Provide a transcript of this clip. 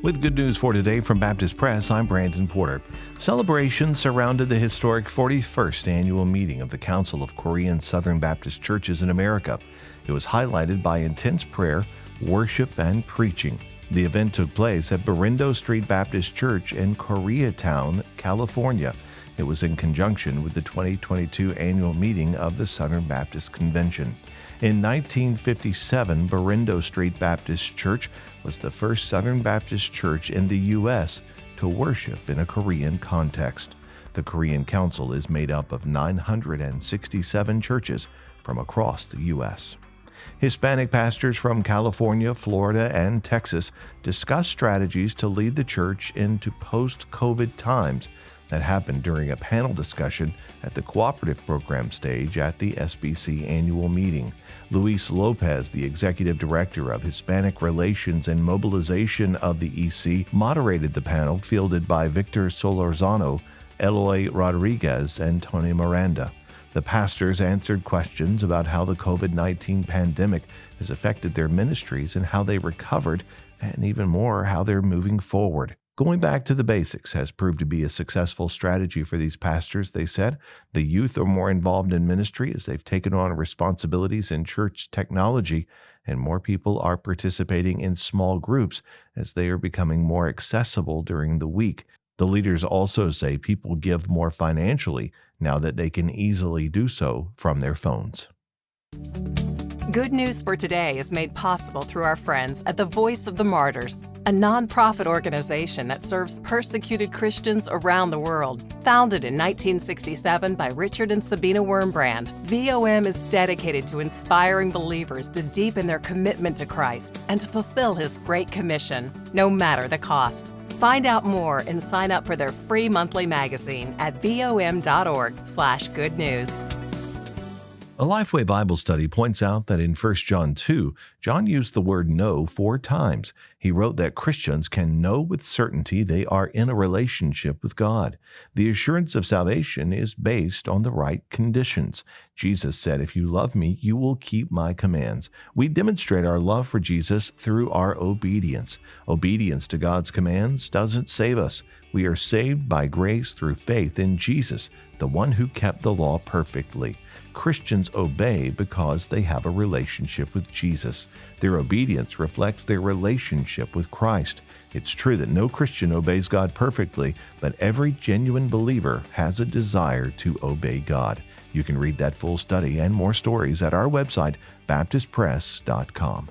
With good news for today from Baptist Press, I'm Brandon Porter. Celebrations surrounded the historic 41st Annual Meeting of the Council of Korean Southern Baptist Churches in America. It was highlighted by intense prayer, worship, and preaching. The event took place at Berendo Street Baptist Church in Koreatown, California. It was in conjunction with the 2022 Annual Meeting of the Southern Baptist Convention. In 1957, Berendo Street Baptist Church was the first Southern Baptist church in the U.S. to worship in a Korean context. The Korean Council is made up of 967 churches from across the U.S. Hispanic pastors from California, Florida, and Texas discussed strategies to lead the church into post-COVID times. That happened during a panel discussion at the cooperative program stage at the SBC Annual Meeting. Luis Lopez, the executive director of Hispanic Relations and Mobilization of the EC, moderated the panel fielded by Victor Solorzano, Eloy Rodriguez, and Tony Miranda. The pastors answered questions about how the COVID-19 pandemic has affected their ministries and how they recovered, and even more, how they're moving forward. Going back to the basics has proved to be a successful strategy for these pastors, they said. The youth are more involved in ministry as they've taken on responsibilities in church technology, and more people are participating in small groups as they are becoming more accessible during the week. The leaders also say people give more financially now that they can easily do so from their phones. Good News for Today is made possible through our friends at the Voice of the Martyrs, a nonprofit organization that serves persecuted Christians around the world. Founded in 1967 by Richard and Sabina Wurmbrand, VOM is dedicated to inspiring believers to deepen their commitment to Christ and to fulfill His Great Commission, no matter the cost. Find out more and sign up for their free monthly magazine at vom.org/goodnews. A Lifeway Bible study points out that in 1 John 2, John used the word know 4 times. He wrote that Christians can know with certainty they are in a relationship with God. The assurance of salvation is based on the right conditions. Jesus said, "If you love me, you will keep my commands." We demonstrate our love for Jesus through our obedience. Obedience to God's commands doesn't save us. We are saved by grace through faith in Jesus, the one who kept the law perfectly. Christians obey because they have a relationship with Jesus. Their obedience reflects their relationship with Christ. It's true that no Christian obeys God perfectly, but every genuine believer has a desire to obey God. You can read that full study and more stories at our website, baptistpress.com.